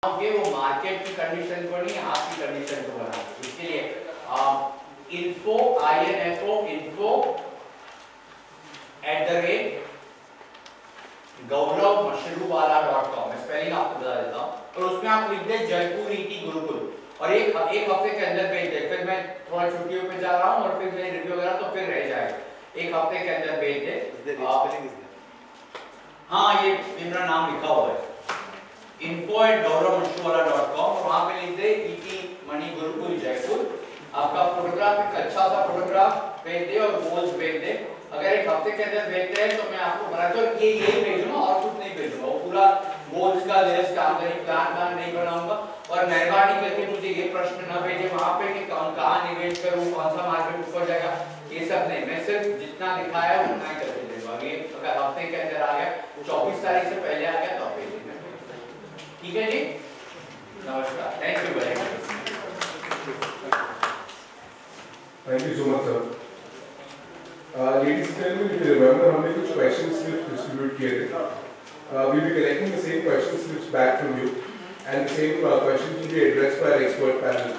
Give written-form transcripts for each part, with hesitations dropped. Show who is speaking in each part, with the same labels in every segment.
Speaker 1: वो मार्केट की कंडीशन को नहीं, आपकी कंडीशन को बना। इसके लिए info @gaurav-mashruwala.com स्पेलिंग आपको बता देता हूँ, और उसमें आप लिख दे जयपुर ईटी गुरुकुल, और एक हफ्ते के अंदर भेज दे। फिर मैं थोड़ा छुट्टियों पे जा रहा हूँ और फिर मेरी रिव्यू वगैरह तो फिर रह जाएगा, एक हफ्ते के अंदर भेज दे। हाँ, ये मेरा नाम लिखा हुआ है info@gaurav-mashruwala.com, और वहाँ पे लिख दे ईटी मणि गुरुकुल जयपुर। आपका फोटोग्राफ एक अच्छा सा फोटोग्राफ भेज दे और गोल्स भेज दे। अगर एक हफ्ते के अंदर भेजते हैं तो मैं आपको बनाता हूँ, ये यही भेजूंगा और कुछ नहीं भेजूंगा। वो पूरा गोल्स का लिस्ट आमदनी प्लान नहीं बनाऊंगा। और मेहरबानी करके मुझे ये प्रश्न न भेजे वहाँ पे कि कहाँ निवेश करूँ, कौन सा मार्केट ऊपर जाएगा, ये सब नहीं। मैं सिर्फ जितना लिखा है उतना ही करके दूंगा। ये अगर हफ्ते के अंदर आ गया, 24 तारीख से पहले आ गया तो आप भेज देंगे। ठीक है जी, नमस्कार, thank you very much.
Speaker 2: Thank you so much, sir. Ladies and gentlemen, if you remember, हमने कुछ question slips distribute किए थे. We'll be collecting the same question slips back from you, and the same questions will be addressed by our expert panel.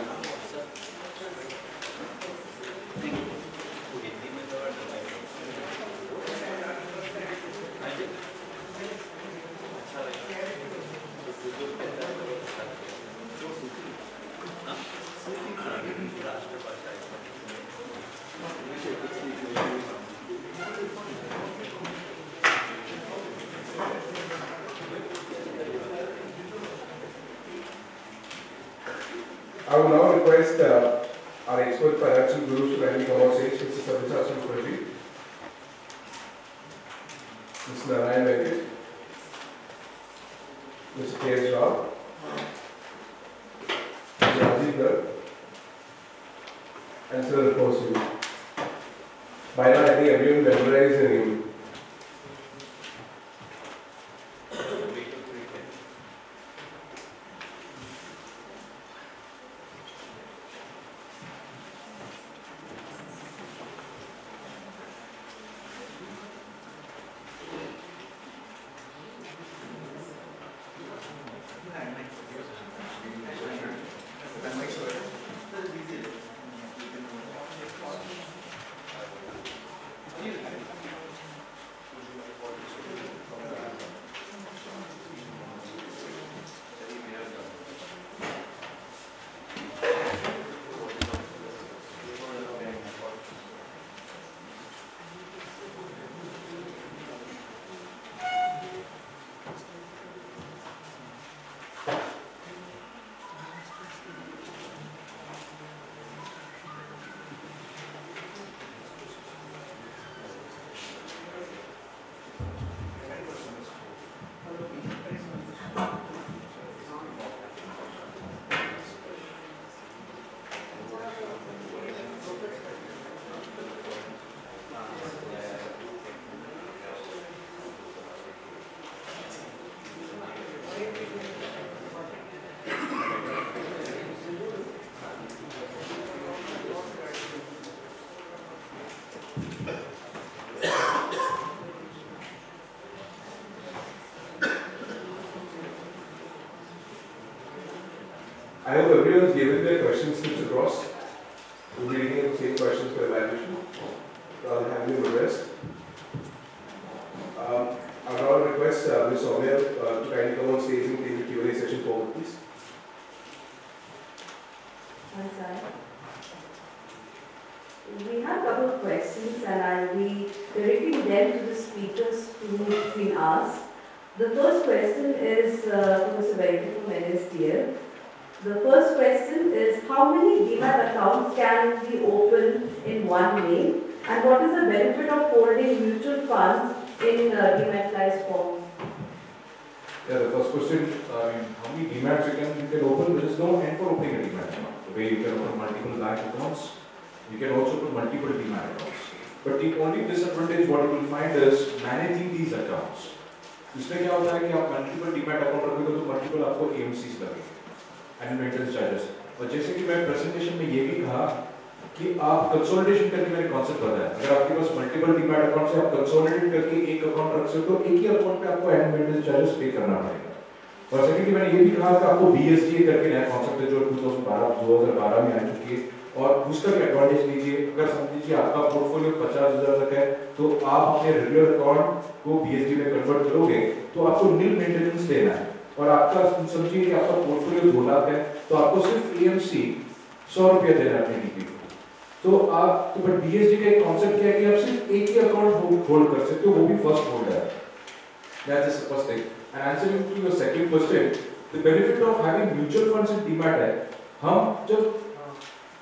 Speaker 2: I will now request our expert financial gurus to kindly come on stage, Mr. Sabyasachi Mukherjee, Mr. Narayan Venkat, Mr. K.S. Rao, Mr. Rajiv Garg, and Sir Raposu. By now, I think everyone memorized the name. I hope everyone has given their question slips across. We'll be reading the same questions for evaluation. I'll have you addressed. I will now request Ms. Soumya to kindly come on stage and take the Q&A session forward, please.
Speaker 3: We have a couple of questions and I'll be directing them to the speakers who've been asked. The first question is from Mr. Venkat from NSDL. The first question is, how many Demat accounts can be opened in one name, and what is the benefit of holding mutual funds in dematerialized form?
Speaker 4: Yeah, the first question, how many Demats you can open? There is no end for opening a Demat account. The way you can open multiple bank accounts, you can also put multiple Demat accounts. But the only disadvantage what you will find is managing these accounts. इसमें क्या होता है कि आप multiple Demat account रखोगे तो multiple आपको AMCs लगेंगे, annual maintenance charges. और जैसे कि मैं प्रेजेंटेशन में ये भी कहा कि आप कंसोलिडेशन करके मेरे कॉन्सेप्ट बताया, अगर आपके पास मल्टीपल डीमैट अकाउंट से आप कंसोलिडेट करके एक अकाउंट रख सकते हो, एक ही अकाउंट पे आपको एनुअल मेंटेनेंस चार्जेस पे करना पड़ेगा। और सेकेंडली मैंने ये भी कहा कि आपको BSG करके नया कॉन्सेप्ट है जो 2012 में आ चुकी है, और उसका भी एडवांटेज लीजिए। अगर समझ लीजिए आपका पोर्टफोलियो 50,000 तक है, तो आप अपने रेगुलर अकाउंट को BSG में कन्वर्ट करोगे तो आपको नील मेंटेनेंस देना है, और आपका समझिए कि आपका पोर्टफोलियो 2 लाख है, तो आपको सिर्फ AMC 100 रुपया देना है अपने DP को। तो आप तो बट BSG का एक कॉन्सेप्ट क्या है कि आप सिर्फ एक ही अकाउंट होल्ड कर सकते हो, वो भी फर्स्ट होल्ड है। That's the first thing. And answering to your second question, the benefit of having mutual funds in Demat है, हम जब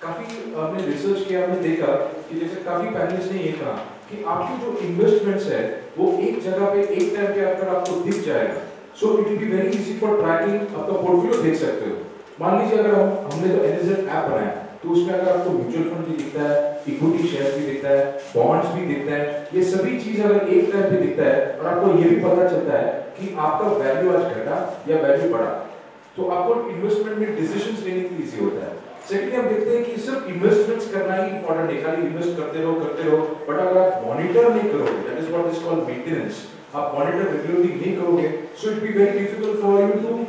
Speaker 4: काफी हमने रिसर्च किया, हमने देखा कि जैसे काफी पैनलिस्ट ने ये कहा कि आपकी जो इन्वेस्टमेंट्स है वो एक जगह पे एक टाइम पे आकर आपको दिख जाएगा, so it will be very easy for tracking, आपका पोर्टफोलियो देख सकते हो। मान लीजिए अगर हमने तो NSZ ऐप बनाया तो उसमें अगर आपको म्यूचुअल फंड भी दिखता है, इक्विटी शेयर भी दिखता है, बॉन्ड्स भी दिखता है, ये सभी चीज अगर एक टाइम पे दिखता है और आपको ये भी पता चलता है कि आपका वैल्यू आज घटा या वैल्यू बढ़ा, तो आपको इन्वेस्टमेंट में डिसीजंस लेने के लिए इजी होता है। सेकंडली हम देखते हैं कि सिर्फ इन्वेस्टमेंट्स करना ही इंपॉर्टेंट है, खाली इन्वेस्ट करते रहो, बट अगर आप मॉनिटर नहीं करोगे, that is what is called maintenance, आप मॉनिटर रेगुलरली नहीं करोगे, so it be very difficult for you to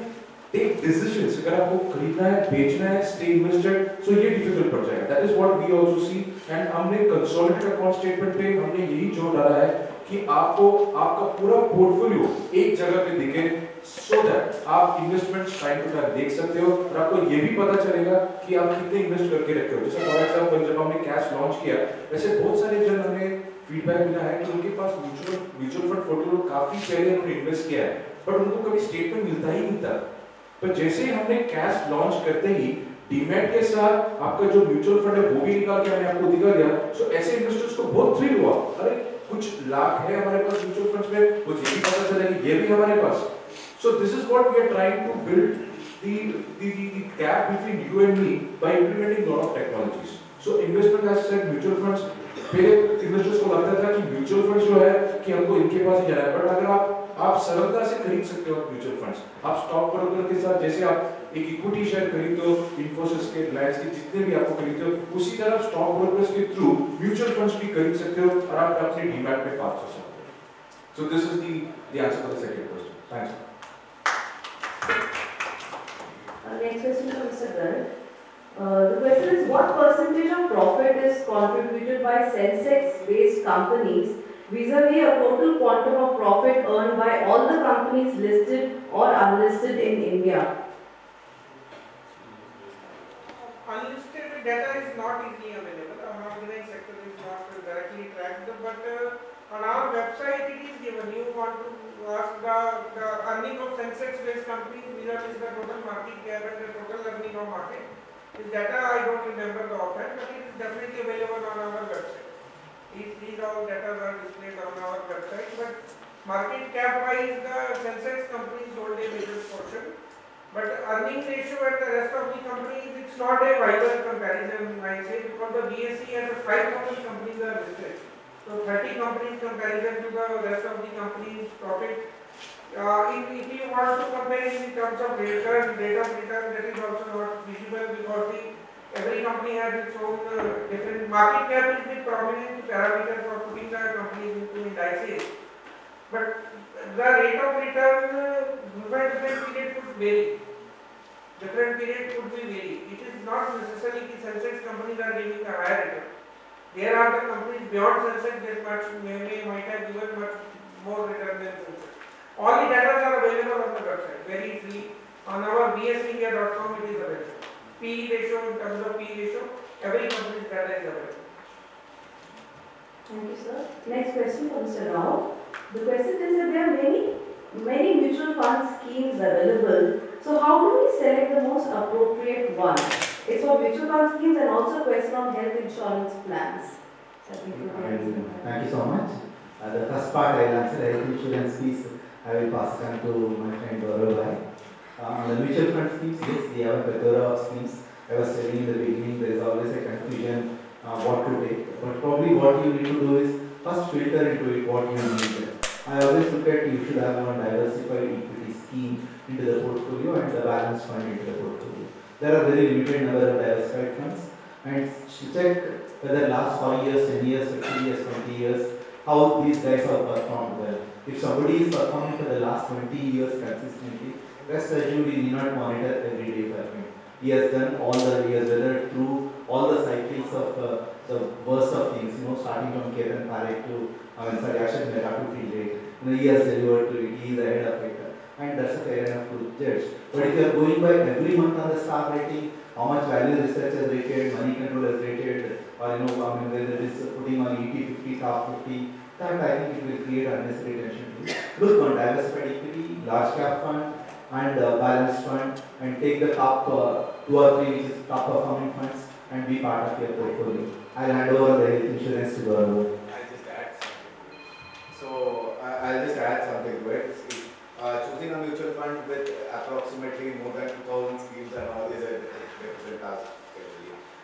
Speaker 4: take decisions. अगर आपको खरीदना है, बेचना है, स्टे इन्वेस्टेड, सो ये डिफिकल्ट पड़ जाएगा। That is what we also see, and हमने कंसोलिडेटेड अकाउंट स्टेटमेंट पे हमने यही जोर डाला है कि आपको आपका पूरा पोर्टफोलियो एक जगह पे दिखे, सो दैट आप इन्वेस्टमेंट्स टाइम टू टाइम देख सकते हो और आपको ये भी पता चलेगा कि आप कितने इन्वेस्ट करके रखते हो। जैसे फॉर एग्जांपल जब हमने कैश लॉन्च किया, वैसे बहुत सारे जन हमें फीडबैक मिला है कि उनके पास म्यूचुअल फंड पोर्टफोलियो काफी पहले उन्होंने इन्वेस्ट किया है, बट उनको कभी स्टेटमेंट मिलता ही नहीं था। पर जैसे ही हमने कैश लॉन्च करते ही डीमैट के साथ आपका जो म्यूचुअल फंड है वो भी निकाल के हमने आपको दिखा दिया, सो ऐसे इन्वेस्टर्स को बहुत थ्रिल हुआ, अरे कुछ लाख है हमारे पास म्यूचुअल फंड्स में, कुछ ये भी पता चला कि ये भी हमारे पास। So this is what we are trying to build the gap between you and me by implementing lot of technologies. So investment as said mutual funds, पहले इन्वेस्टर्स को लगता था कि म्यूचुअल फंड्स जो है कि हमको इनके पास ही जाना है, बट अगर आप सरलता से खरीद सकते हो म्यूचुअल फंड्स, आप स्टॉक ब्रोकर के साथ जैसे आप एक इक्विटी शेयर खरीदते हो, इन्फोसिस के, रिलायंस के, जितने भी आपको खरीदते हो, उसी तरह आप स्टॉक ब्रोकर्स के थ्रू म्यूचुअल फंड्स भी खरीद सकते हो और आप अपने डीमैट में पास हो सकते हो। सो this is the answer for the second question. Thanks.
Speaker 3: Next question from Mr. Garg. The question is, what percentage of profit is contributed by Sensex-based companies vis-a-vis a total quantum of profit earned by all the companies listed or unlisted in India?
Speaker 5: Unlisted data is not easily available. Unorganized sector is not directly tracked, but on our website it is given. You want to ask the earning of Sensex-based companies vis-a-vis the total market cap and the total earning of market. This data I don't remember the offhand, but it is definitely available on our website. These all data are displayed on our website. But market cap wise, the Sensex companies hold a major portion. But earning ratio and the rest of the companies, it's not a viable comparison, I say, because the BSE has 5,000 companies are listed. So 30 companies comparison to the rest of the companies' profit. If you want to compare in terms of return, rate of return, that is also not visible because every company has its own different market cap is the prominent parameter for putting the companies into indices. But the rate of return different period could vary. Different period could be vary. It is not necessarily that Sensex companies are giving a higher return. There are the companies beyond Sensex that might have given much more return than Sensex. All the data are available on the website very easily. On our bsindia.com it is available. PE ratio, in terms of PE ratio, every company's data is available.
Speaker 3: Thank you, sir. Next question from Mr. Rao. The question is that there are many mutual fund schemes available. So how do we select the most appropriate one? It's for mutual fund schemes and also a question on health insurance plans.
Speaker 6: Thank you so much. The first part I will answer, health insurance piece I will pass it on to my friend Gaurav. On the mutual fund schemes, yes, we have a plethora of schemes. I was telling in the beginning, there is always a confusion what to take. But probably what you need to do is first filter into it what you need. I always look at you should have one diversified equity scheme into the portfolio and the balance fund into the portfolio. There are very limited number of diversified funds, and check whether last 5 years, 10 years, 15 years, 20 years, how these guys have performed well. If somebody is performing for the last 20 years consistently, Rest assured, he need not monitor every day for him. He has done all the years, whether through all the cycles of the worst of things, starting from Ketan Parekh to Ashad Mehta to Field Rate. He has delivered to it, he is ahead of it. And that's a fair enough to judge. But if you are going by every month on the staff rating, how much value research has rated, money control has rated, or whether it is putting on ET 50, top 50, that I think it will create unnecessary tension. Look on diversified equity, large cap fund, and balanced fund, and take the top 2 or 3 which is top performing funds and be part of your portfolio. I'll hand over the health insurance to Gaurav.
Speaker 7: I'll just add something to it. Choosing a mutual fund with approximately more than 2,000 schemes and all is a different task.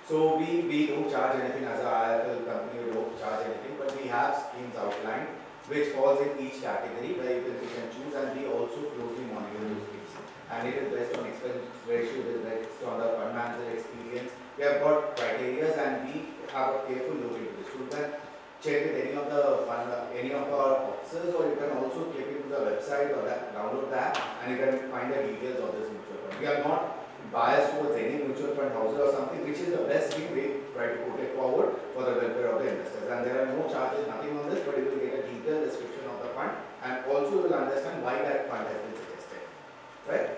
Speaker 7: So we don't charge anything as a IIFL company, we don't charge anything, but we have schemes outlined which falls in each category where you can choose, and we also closely monitor those schemes. And it is based on expense ratio, it is based on the fund manager experience. We have got criteria and we have a careful look into this. So you can check with any of the fund, any of our officers, or you can also click into the website or download the app and you can find the details of this mutual fund. We are not biased towards any mutual fund houses or something, which is the best thing we try to put it forward for the welfare of the investors. And there are no charges, nothing on this, but you will get a detailed description of the fund and also you will understand why that fund has been suggested. Right?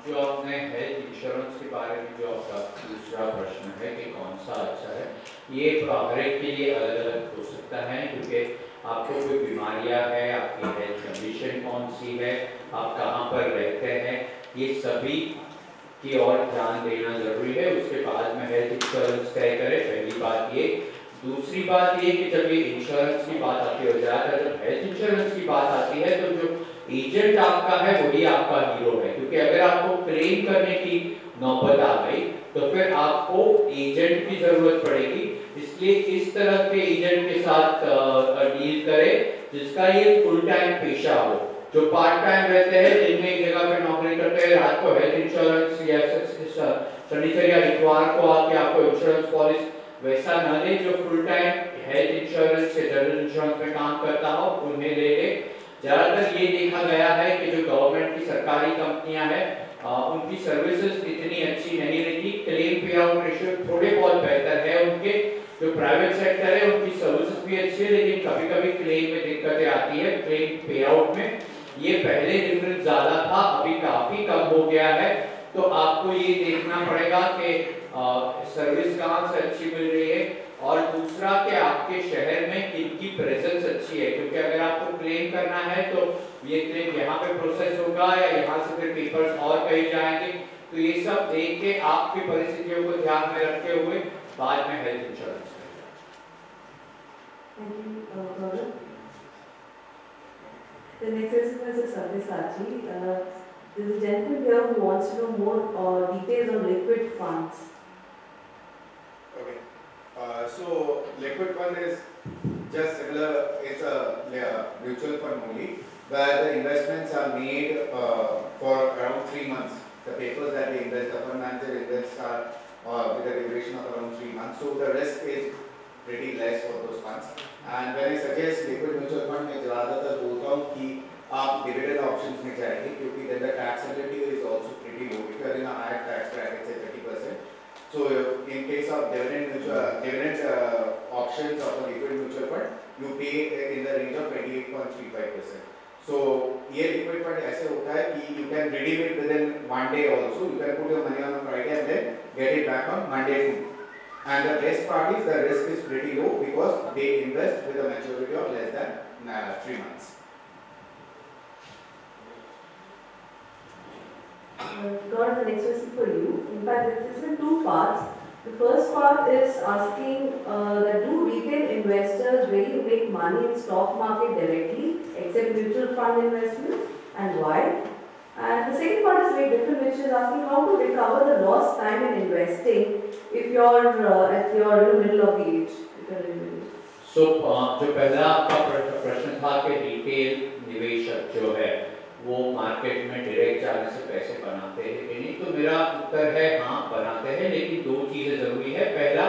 Speaker 1: जो आपने health insurance के बारे में जो आपका दूसरा प्रश्न है कि कौन सा अच्छा है, ये हर एक के लिए अलग अलग हो सकता है, क्योंकि आपको कोई बीमारियां है, आपकी हेल्थ कंडीशन कौन सी है, आप कहाँ पर रहते हैं, ये सभी की ओर ध्यान देना जरूरी है। उसके बाद में हेल्थ इंश्योरेंस तय करें, पहली बात ये। दूसरी बात ये कि जब ये इंश्योरेंस की बात आती है, जब हेल्थ इंश्योरेंस की बात आती है तो जो एजेंट आपका है वही आपका हीरो है, क्योंकि अगर आपको क्लेम करने की नौबत आ गई तो फिर आपको एजेंट की जरूरत पड़ेगी। इसलिए इस तरह के एजेंट के साथ डील करें जिसका ये फुल टाइम पेशा हो। जो पार्ट टाइम रहते हैं, दिन में एक जगह पे नौकरी करते हैं, रात को हेल्थ इंश्योरेंस या शनिचर या इतवार को आके आपको इंश्योरेंस पॉलिसी, वैसा न ले। जो फुल टाइम हेल्थ इंश्योरेंस या जनरल इंश्योरेंस में काम करता हो उन्हें ले ले। ज्यादातर ये देखा गया है कि जो गवर्नमेंट की सरकारी कंपनियां हैं उनकी सर्विसेज इतनी अच्छी नहीं रहती, क्लेम पे आउट रेशियो थोड़े बहुत बेहतर है उनके। जो प्राइवेट सेक्टर है उनकी सर्विसेज भी अच्छी है, लेकिन कभी-कभी क्लेम में दिक्कतें आती है, क्लेम पे आउट में। ये पहले डिफरेंस ज्यादा था, अभी काफी कम हो गया है। तो आपको ये देखना पड़ेगा कि सर्विस कहाँ से अच्छी मिल रही है, और दूसरा कि आपके शहर में किनकी प्रेजेंस अच्छी है, क्योंकि अगर आपको क्लेम करना है तो ये क्लेम यहाँ पे प्रोसेस होगा या यहाँ से फिर पेपर्स और कहीं जाएंगे। तो ये सब देख के आपकी परिस्थितियों को ध्यान में रखते हुए बाद में हेल्थ इंश्योरेंस करें।
Speaker 3: The next question is Sabyasachi. There's a gentleman here who wants to know more details on liquid funds.
Speaker 7: Okay. So liquid fund is just similar. It's a mutual fund only, where the investments are made for around 3 months. The papers that they invest, the fund manager invests are with a duration of around 3 months. So the risk is pretty less for those funds. And when I suggest liquid mutual fund, मैं ज़्यादातर बोलता हूँ कि आप dividend options में जाइए, क्योंकि then the taxability is also pretty low. If you are in a higher tax bracket, say 30%. So in case of dividend options of a liquid mutual fund, you pay in the range of 28.35%. So ये liquid fund ऐसे होता है कि you can redeem it within 1 day also. You can put your money on a Friday and then get it back on Monday too. And the best part is the risk is pretty low because they invest with a maturity of less than 3 months.
Speaker 3: Gaurav, the next question for you. In fact, this is in 2 parts. The first part is asking that do retail investors really make money in stock market directly, except mutual fund investments, and why? And the second part is very different, which is asking how to recover the lost time in investing if you're at your middle of the age.
Speaker 1: So, जो पहला आपका प्रश्न था कि retail निवेशक जो है वो मार्केट में डायरेक्ट जाने से पैसे बनाते हैं कि नहीं, तो मेरा उत्तर है हाँ बनाते हैं, लेकिन 2 चीजें जरूरी है। पहला,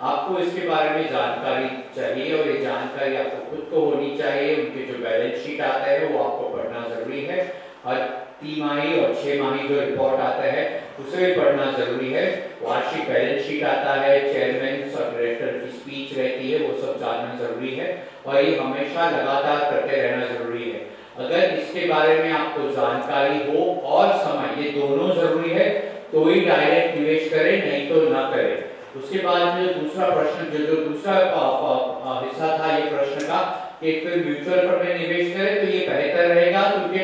Speaker 1: आपको इसके बारे में जानकारी चाहिए और ये जानकारी आपको खुद को होनी चाहिए। उनके जो बैलेंस शीट आता है वो आपको पढ़ना जरूरी है। हर तिमाही और 6 माही जो रिपोर्ट आता है उसे भी पढ़ना जरूरी है। वार्षिक बैलेंस शीट आता है, चेयरमैन और डायरेक्टर की स्पीच रहती है, वो सब जानना जरूरी है और ये हमेशा लगातार करते रहना जरूरी है। अगर इसके बारे में आपको जानकारी हो और समय, ये दोनों जरूरी है, तो ही डायरेक्ट निवेश करें, नहीं तो ना करें। उसके बाद में दूसरा प्रश्न जो दूसरा हिस्सा था ये प्रश्न का कि फिर म्यूचुअल फंड में निवेश करें तो ये बेहतर रहेगा, क्योंकि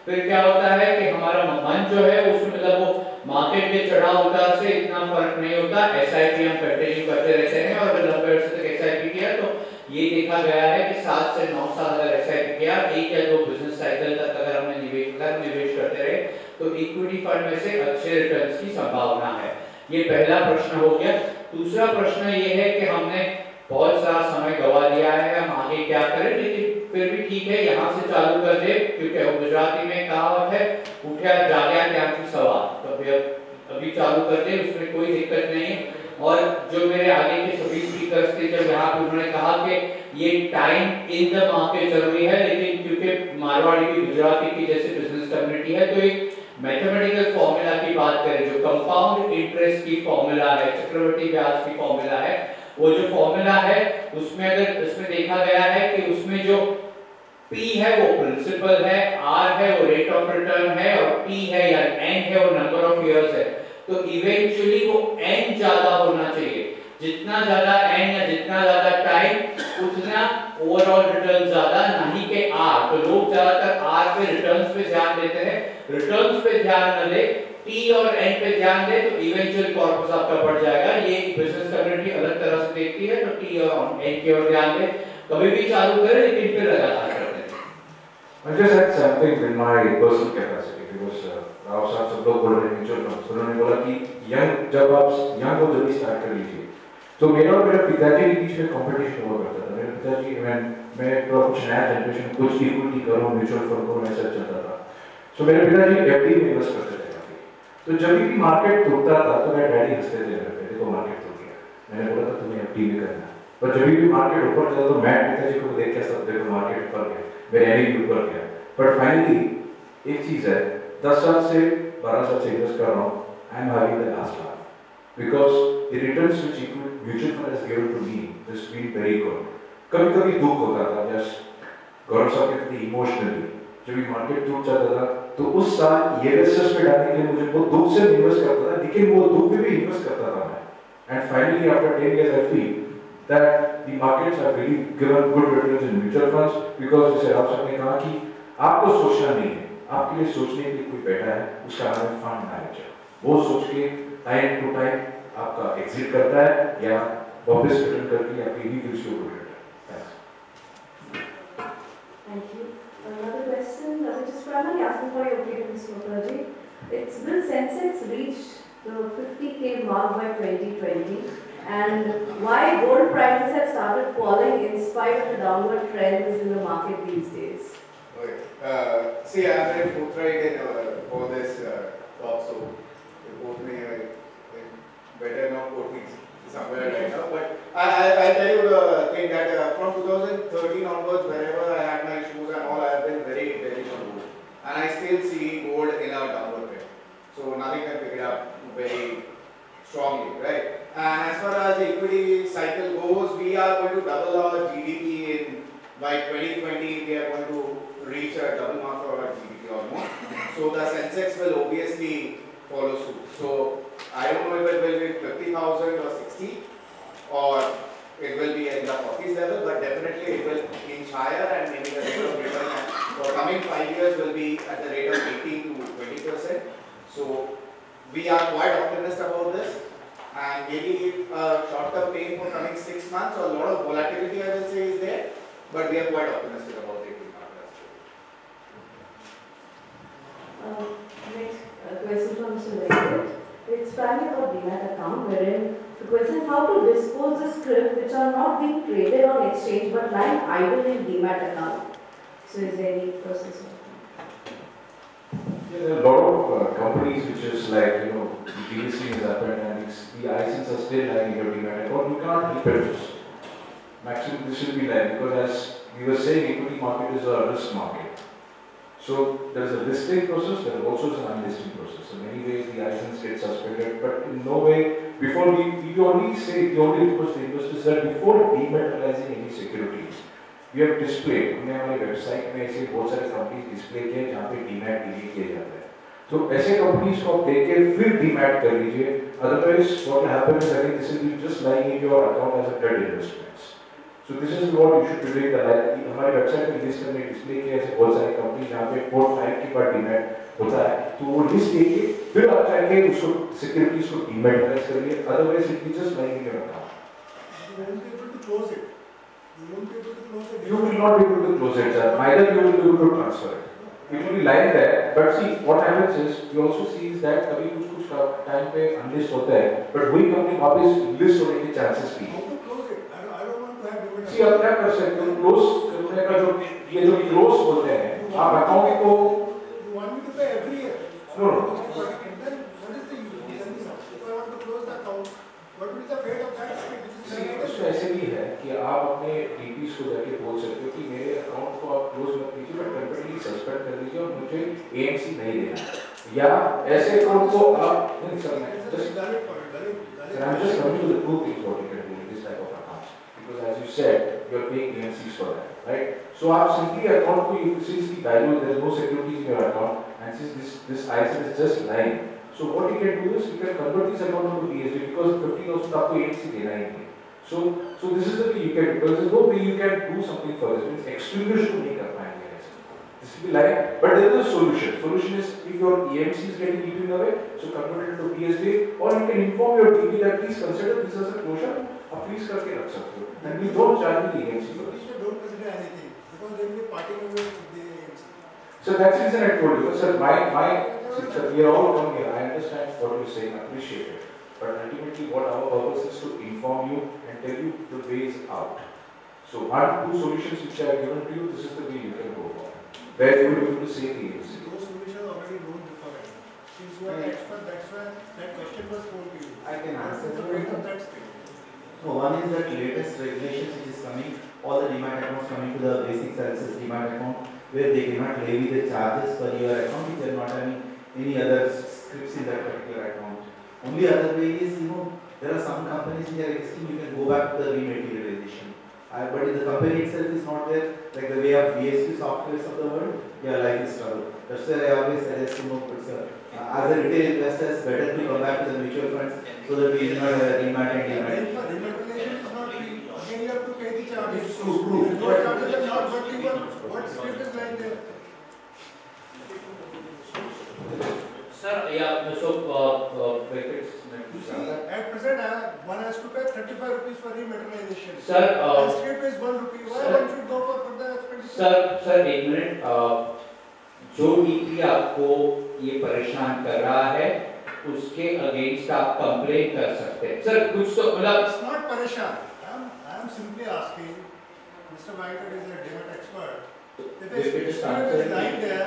Speaker 1: फिर क्या होता है कि हमारा मन जो है उसमें मतलब वो मार्केट के चढ़ाव उतार से इतना फर्क नहीं होता। एसआईपी हम कंटिन्यू करते रहते हैं और अगर लंबे अरसे तक एसआईपी किया तो ये देखा गया है कि 7 से 9 साल अगर एसआईपी किया, 1 या 2 बिजनेस साइकिल तक अगर हमने निवेश करते रहे तो इक्विटी फंड में से अच्छे रिटर्न्स की संभावना है। ये पहला प्रश्न हो गया। दूसरा प्रश्न ये है कि हमने बहुत सारा समय गवा लिया है, हम आगे क्या करें, लेकिन फिर भी ठीक है यहाँ से चालू कर दे, क्योंकि गुजराती में कहावत है उठा जाग्या त्यागी सवाल, तो अभी चालू कर दे, उसमें कोई दिक्कत नहीं है। और जो मेरे आगे के सभी स्पीकर्स थे जब यहाँ पे उन्होंने कहा कि ये टाइम इन द मार्केट जरूरी है, लेकिन क्योंकि मारवाड़ी की गुजराती की जैसे बिजनेस कम्युनिटी है तो एक मैथमेटिकल फॉर्मूला की बात करें, जो कंपाउंड इंटरेस्ट की फॉर्मूला है, चक्रवृद्धि ब्याज की फॉर्मूला है, वो जो फॉर्मूला है उसमें अगर इसमें देखा गया है कि उसमें जो P है वो प्रिंसिपल है, R है वो रेट ऑफ रिटर्न है और T है या N है वो नंबर ऑफ इयर्स है, तो इवेंचुअली वो N ज्यादा होना चाहिए। जितना ज्यादा N या जितना ज्यादा टाइम उतना ओवरऑल रिटर्न ज्यादा, नहीं कि R। तो लोग ज्यादातर R पे रिटर्न्स पे ध्यान देते हैं, रिटर्न्स पे ध्यान न दे, T और N पे ध्यान दे तो इवेंचुअल कॉर्पस आपका बढ़ जाएगा। ये बिजनेस कम्युनिटी अलग तरह से देखती है, तो T और N की ओर ध्यान दे, कभी भी चालू करें लेकिन फिर लगातार करते हैं।
Speaker 4: I just had something in my personal capacity because Rao साहब सब लोग बोल रहे हैं म्यूचुअल फंड्स, उन्होंने बोला कि जब आप यंग हो जब स्टार्ट कर लीजिए। तो मेरा और मेरे पिताजी के बीच में कंपटीशन हुआ करता था। मेरे पिताजी मैं कुछ नया जनरेशन, कुछ इक्विटी करूँ, म्यूचुअल फंड करूँ, ऐसा चलता था। तो मेरे पिताजी एफडी में इन्वेस्ट करते थे काफी। तो जब भी मार्केट टूटता था तो मेरे डैडी हंसते थे, देखो मार्केट टूट गया। मैंने बोला था तुम्हें एफडी में करना है, पर जब भी मार्केट ऊपर चला तो मैं पिताजी को देख के सब देखो मार्केट ऊपर गया, मेरे एनई ऊपर गया। बट फाइनली एक चीज है, 10 साल से 12 साल से इन्वेस्ट कर रहा हूँ, I am having the last laugh because the returns which mutual fund has given to me has been very good. कभी-कभी दुख होता था, जस्ट गौरव साहब कहते थे इमोशनली, जब भी मार्केट टूट जाता था तो उस साल ईएसएस पे डालने के लिए मुझे वो दुख से इन्वेस्ट करता था, लेकिन वो दुख में भी इन्वेस्ट करता था मैं। And finally after 10 years I feel that the markets have really given good returns in mutual funds because जैसे आप सबने कहा कि आपको सोचना नहीं है, आपके लिए सोचने के लिए कोई बैठा है, उसका नाम है फंड मैनेजर। वो सोच के टाइम टू टाइम आपका एग्जिट करता है या वापस रिटर्न करके आपकी he gives you good return.
Speaker 3: Thank you. Another question, which is primarily asking for your opinion, Mr. Mukherjee. It's will Sensex reach the 50K mark by 2020? And why gold prices have started falling in spite of the downward trends in the market these days?
Speaker 7: Okay. See, I'm very forthright in all this talk, so you quote me, better not quote me somewhere right now. But I'll tell you the thing that from 2013 onwards, wherever I had my issues and all, I have been very bearish on gold. And I still see gold in a downward trend. So nothing can pick it up very strongly, right? And as far as the equity cycle goes, we are going to double our GDP in by 2020. We are going to reach a double mark for our GDP almost. So the Sensex will obviously follow suit. So I don't know if it will be 50,000 or 60, or it will be in the 40s level, but definitely it will inch higher, and maybe the rate of return for coming 5 years will be at the rate of 18 to 20%. So we are quite optimistic about this. And maybe short-term pain for coming 6 months, or a lot of volatility I will say is there, but we are quite optimistic about the equity market.
Speaker 3: Next question from Mr. Venkat. It's primarily about Demat account, wherein the question is how to dispose the script which are not being traded on exchange but lying idle in Demat account. So is there any process?
Speaker 4: Yeah, there are a lot of companies which is like, you know, the delisting has happened and the ISINs are still lying in your Demat account. You cannot help it. Maximum this will be lying because as we were saying, equity market is a risk market. So there is a listing process, there is also an unlisting process. In many ways, the license gets suspended, but in no way, before we only say, the only request to investors that before dematerializing any securities, we have displayed, हमने हमारी website में ऐसे बहुत सारे companies display किए जहाँ पे demat delete किए जाते हैं. तो ऐसे कंपनीज को आप देख के फिर डीमैट कर लीजिए. Otherwise, what will happen is I think this will be just lying in your account as a dead investments. So this is what you should predict that हमारी वेबसाइट में लिस्ट में डिस्प्ले किए ऐसे बहुत सारे company जहाँ पे port 5 के बाद डीमैट होता है. तो वो लिस्ट देखिए, फिर आप जाके उसको सिक्योरिटीज को डीमैटिलाइज करिए. Otherwise, it will just lying in your account.
Speaker 8: You won't be able to close it. You won't be able to close it.
Speaker 4: You will not be able to close it, sir. Neither you will be able to transfer it. It will be lying there. But see, what happens is, you also see is that कभी कुछ time पे unlist होता है, but वही company वापस list होने के chances भी.
Speaker 8: How to close it? I don't want to have limit.
Speaker 4: See, आप क्या कर सकते हो? Close करने का जो ये जो close बोलते हैं, आप अकाउंट को
Speaker 8: You want me to pay every year?
Speaker 4: No.
Speaker 8: Then what is the use? If I want to close the account, what will be the fate of that?
Speaker 4: इसमें ऐसे भी है कि आप अपने डीपीज को जाके बोल सकते हो कि मेरे अकाउंट को आप क्लोज मत कीजिए, बट टेम्परेरी सस्पेंड कर दीजिए और मुझे एएमसी नहीं देना. या ऐसे अकाउंट को आप नहीं सर मैं just I'm just coming to the two things what you can do in this type of accounts, because as you said you are paying AMCs for that, right? So आप simply account को you since the value there is no securities in your account and since this ISIN is just lying, so what you can do is you can convert this account into BSD because 50,000 आपको AMC देना ही नहीं. So this is the way you can, because there is no way you can do something for this. Means exclusion नहीं कर पाएंगे ऐसे. This will be like, but there is a solution. Solution is if your EMC is getting eaten away, so convert it to BSD, or you can inform your DB that please consider this as a closure. आप please करके रख सकते हो. And we don't charge the EMC for this.
Speaker 8: Don't consider anything because they will be parting away with the AMC.
Speaker 4: So that's the reason I told you. Sir, sir, we are all come here. I understand what you're saying. I appreciate it. But ultimately, what our purpose is to inform you and tell you the ways out. So, two solutions which I have given to you, this is the way you can go about. Where you will be able to save the AMC.
Speaker 8: Those solutions are already known before. Since you are the expert, that's why that question was told to you.
Speaker 6: I can answer
Speaker 8: the weight of that statement.
Speaker 6: So one is that latest regulations which is coming, all the demat accounts coming to the basic services demat account, where they cannot levy the charges for your account if they are not having any other scripts in that particular account. Only other way is, there are some companies which are existing, you can go back to the rematerialization. But if the company itself is not there, like the way of BSP softwares of the world, your life is struggle. That's why I always suggest, as a retail investor, it's better to come back to the mutual funds so that we do not demat and demat.
Speaker 8: Rematerialization is not free. Again, you have to pay the charges.
Speaker 6: It's true.
Speaker 8: Those charges are not what you want. What script is lying there?
Speaker 1: Sir, yeah, so
Speaker 8: You see, at present, one has to pay 35 rupees for rematerialization.
Speaker 1: Sir,
Speaker 8: the script is 1 rupee. Why
Speaker 1: sir,
Speaker 8: one should go for further expenditure?
Speaker 1: Sir एक minute, जो DP आपको ये परेशान कर रहा है उसके against आप कंप्लेन कर सकते हैं. सर कुछ तो मतलब
Speaker 8: It's not pareshan. I am simply asking, Mr. White is a demat expert. If a script is lying there,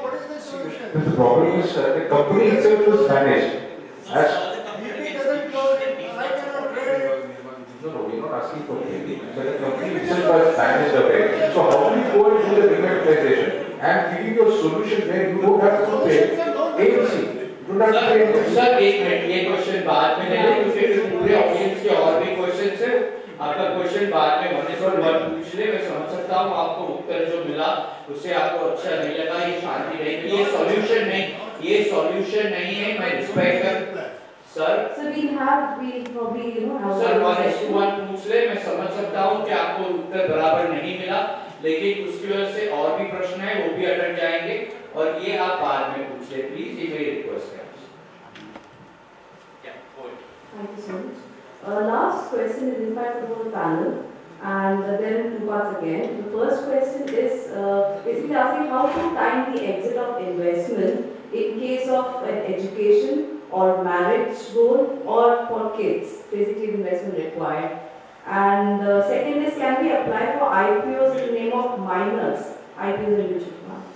Speaker 8: what is the solution?
Speaker 4: The problem is the company itself is vanished.
Speaker 8: DP doesn't close it. I cannot trade it.
Speaker 4: No, we are not asking for anything. But the company itself has vanished away. So how do you go and do the dematerialization? I am giving you a solution where you don't have to pay AMC. You don't have to pay AMC.
Speaker 1: Sir एक minute, ये question बाद में ले लें क्योंकि पूरे audience के और भी क्वेश्चंस हैं. आपका क्वेश्चन बाद में होने से बहुत पूछ ले, मैं समझ सकता हूँ आपको उत्तर जो मिला उससे आपको अच्छा नहीं लगा, ये शांति रहेगी, ये सॉल्यूशन नहीं है. मैं रिस्पेक्ट कर sir
Speaker 3: we'll probably have
Speaker 1: sir 1:1 पूछ ले, मैं समझ सकता हूँ कि आपको उत्तर बराबर नहीं मिला, लेकिन उसकी वजह से और भी प्रश्न है वो भी अटक जाएंगे और ये आप बाद में पूछ ले प्लीज, ये मेरी रिक्वेस्ट है.
Speaker 3: Thank you so much. Last question is in fact for the panel, and there are two parts again. The first question is basically asking how to time the exit of investment in case of an education or marriage goal or for kids, basically investment required. And second is, can we apply for IPOs in the name of minors, IPOs in mutual funds?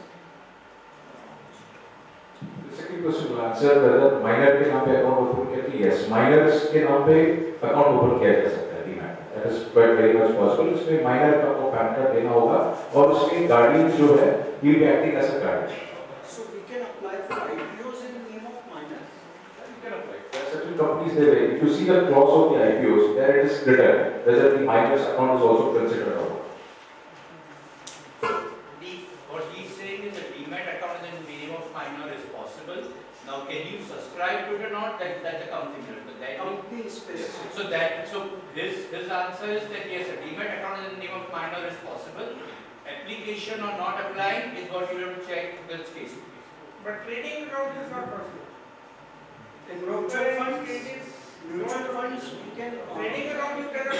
Speaker 4: The second question will answer whether minor के नाम पे account open किया. Yes, minors के नाम पे account open किया जा सकता है demat. That that is quite very much possible. इसमें माइनर का आपको पैन कार्ड देना होगा और उसके गार्डियन जो है he will be acting as a guardian.
Speaker 9: So we can apply for IPOs in the name of minors?
Speaker 4: You can apply. There are certain companies they will. If you see the clause of the IPOs, there it is written whether the minor's account is also considered or not.
Speaker 1: What he's saying is a demat account in the name of minor is possible. Now, can you subscribe to it or not? That's a company matter. But that
Speaker 9: Company specific.
Speaker 1: so his answer is that yes, a demat account in the name of minor is possible. Application or not applying is what you have to check this case.
Speaker 5: But trading account is not possible.
Speaker 9: In mutual funds, we can
Speaker 5: Trading account you cannot.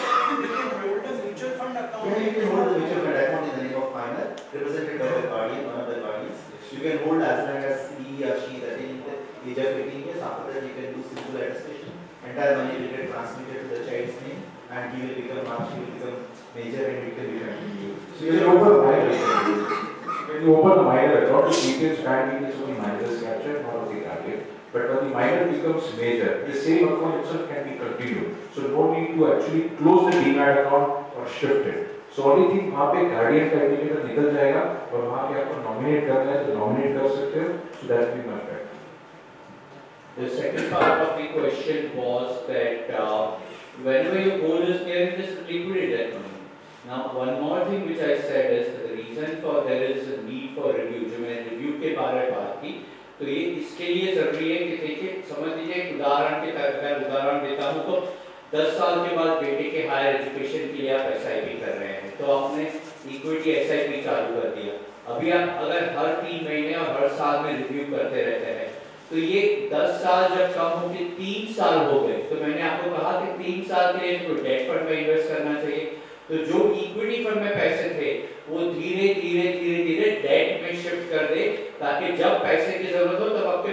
Speaker 9: hold a mutual fund account.
Speaker 6: Yeah, you can hold the mutual fund account in the name of minor, represented by the guardian, one of the guardians. You can hold as long as he or she is attaining the age of 18 years. After that, you can do simple attestation. Entire money will get transmitted to the child's name, and he will become Mark, he will become major, and he can become.
Speaker 4: So when you open a minor account, the details, bank details of the minor is captured, not of the guardian. But when the minor becomes major, the same account itself can be continued. So no need to actually close the demat account or shift it. So only thing वहाँ पे guardian का indicator निकल जाएगा और वहाँ पे आपको nominate करना है तो nominate कर सकते हो. So that will be much better.
Speaker 1: The second part of the question was that whenever your goal is clear, just liquidate that money. Now, one more thing which I said is that the reason for there is a need for review. जो मैंने review के बारे में बात की, तो ये इसके लिए जरूरी है कि देखिए समझ लीजिए एक उदाहरण के तरह का उदाहरण देता हूँ तो 10 साल के बाद बेटे के हायर एजुकेशन के लिए आप SIP कर रहे हैं तो आपने इक्विटी SIP चालू कर दिया। अभी आप अगर हर 3 महीने और हर साल में रिव्यू करते रहते हैं तो ये 10 साल जब कम होके 3 साल हो गए तो मैंने आपको कहा कि 3 साल के लिए तो डेट फंड में इन्वेस्ट करना चाहिए। तो जो इक्विटी फंड में पैसे थे वो धीरे धीरे डेट में शिफ्ट कर दे ताकि जब पैसे की जरूरत हो तब आपके